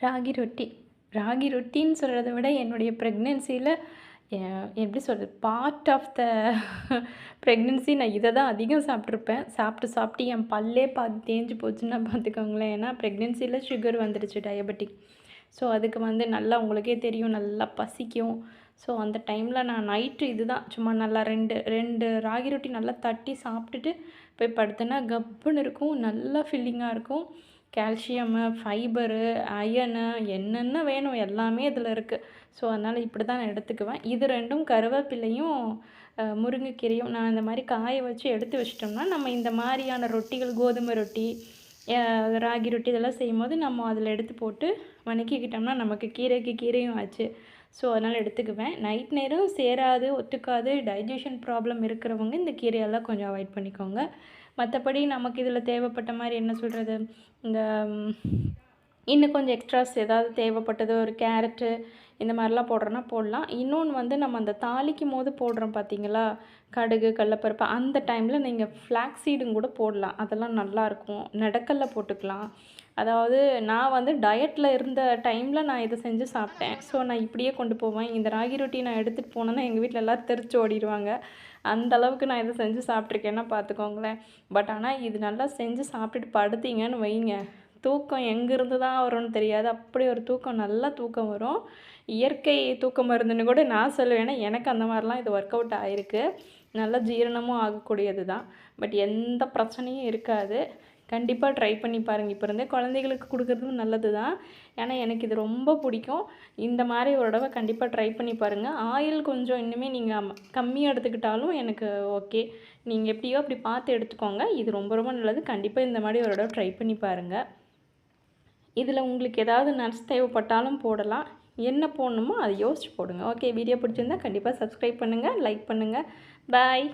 ராகி ரொட்டி. ராகி ரொட்டின்னு சொல்கிறத விட என்னுடைய ப்ரெக்னென்சியில் எப்படி சொல்கிறது, பார்ட் ஆஃப் த ப்ரெக்னென்சி நான் இதை தான் அதிகம் சாப்பிட்ருப்பேன். சாப்பிட்டு சாப்பிட்டு என் பல்லே பாதி தேஞ்சு போச்சுன்னா பார்த்துக்கோங்களேன். ஏன்னா ப்ரெக்னென்சியில் சுகர் வந்துடுச்சு, டயபெட்டிக். ஸோ அதுக்கு வந்து நல்லா உங்களுக்கே தெரியும், நல்லா பசிக்கும். ஸோ அந்த டைமில் நான் நைட்டு இதுதான் சும்மா நல்லா ரெண்டு ரெண்டு ராகி ரொட்டி நல்லா தட்டி சாப்பிட்டுட்டு போய் படுத்தேன்னா கப்புன்னு இருக்கும், நல்லா ஃபில்லிங்காக இருக்கும். கால்சியமு, ஃபைபரு, அயனு என்னென்ன வேணும் எல்லாமே இதில் இருக்குது. ஸோ அதனால் இப்படி தான் நான் எடுத்துக்குவேன். இது 2ம் கருவேப்பிலையும் முருங்கைக்கீரையும் நான் இந்த மாதிரி காய வச்சு எடுத்து வச்சிட்டோம்னா, நம்ம இந்த மாதிரியான ரொட்டிகள், கோதுமை ரொட்டி, ராகி ரொட்டி இதெல்லாம் செய்யும்போது நம்ம அதில் எடுத்து போட்டு வணக்கிக்கிட்டோம்னா நமக்கு கீரைக்கு கீரையும் ஆச்சு. ஸோ அதனால் எடுத்துக்குவேன். நைட் நேரம் சேராது, ஒத்துக்காது, டைஜஷன் ப்ராப்ளம் இருக்கிறவங்க இந்த கீரையெல்லாம் கொஞ்சம் அவாய்ட் பண்ணிக்கோங்க. மற்றபடி நமக்கு இதில் தேவைப்பட்ட மாதிரி என்ன சொல்கிறது, இந்த இன்னும் கொஞ்சம் எக்ஸ்ட்ராஸ் ஏதாவது தேவைப்பட்டது, ஒரு கேரட்டு இந்த மாதிரிலாம் போடுறோன்னா போடலாம். இன்னொன்று வந்து நம்ம அந்த தாளிக்கும் போது போடுறோம் பார்த்தீங்களா, கடுகு, கடலப்பருப்பு, அந்த டைமில் நீங்கள் ஃப்ளாக்ஸ் சீடும் கூட போடலாம். அதெல்லாம் நல்லாயிருக்கும். நெடக்கல்ல போட்டுக்கலாம். அதாவது நான் வந்து டயட்டில் இருந்த டைமில் நான் இதை செஞ்சு சாப்பிட்டேன். ஸோ நான் இப்படியே கொண்டு போவேன். இந்த ராகி ரொட்டி நான் எடுத்துகிட்டு போனேன்னா எங்கள் வீட்டில் எல்லோரும் தெரிச்சு ஓடிடுவாங்க. அந்த அளவுக்கு நான் இதை செஞ்சு சாப்பிட்ருக்கேன்னா பார்த்துக்கோங்களேன். பட் ஆனால் இது நல்லா செஞ்சு சாப்பிட்டுட்டு படுத்தீங்கன்னு வைங்க, தூக்கம் எங்கேருந்து தான் வரும்னு தெரியாது. அப்படி ஒரு தூக்கம், நல்லா தூக்கம் வரும். இயற்கை தூக்க மருந்துன்னு கூட நான் சொல்லுவேன். ஏன்னா எனக்கு அந்த மாதிரிலாம் இது ஒர்க் அவுட் ஆகிருக்கு. நல்லா ஜீரணமும் ஆகக்கூடியது தான். பட் எந்த பிரச்சனையும் இருக்காது. கண்டிப்பாக ட்ரை பண்ணி பாருங்கள். இப்போ இருந்தே குழந்தைகளுக்கு கொடுக்குறதும் நல்லது தான். ஏன்னா எனக்கு இது ரொம்ப பிடிக்கும். இந்த மாதிரி ஒரு தடவை கண்டிப்பாக ட்ரை பண்ணி பாருங்கள். ஆயில் கொஞ்சம் இன்னுமே நீங்கள் கம்மியாக எடுத்துக்கிட்டாலும் எனக்கு ஓகே. நீங்கள் எப்படியோ அப்படி பார்த்து எடுத்துக்கோங்க. இது ரொம்ப ரொம்ப நல்லது. கண்டிப்பாக இந்த மாதிரி ஒரு தடவை ட்ரை பண்ணி பாருங்கள். இதில் உங்களுக்கு ஏதாவது நட்ஸ் தேவைப்பட்டாலும் போடலாம். என்ன போடணுமோ அதை யோசிச்சு போடுங்க. ஓகே, வீடியோ பிடிச்சிருந்தா கண்டிப்பாக சப்ஸ்கிரைப் பண்ணுங்கள், லைக் பண்ணுங்கள். பாய்.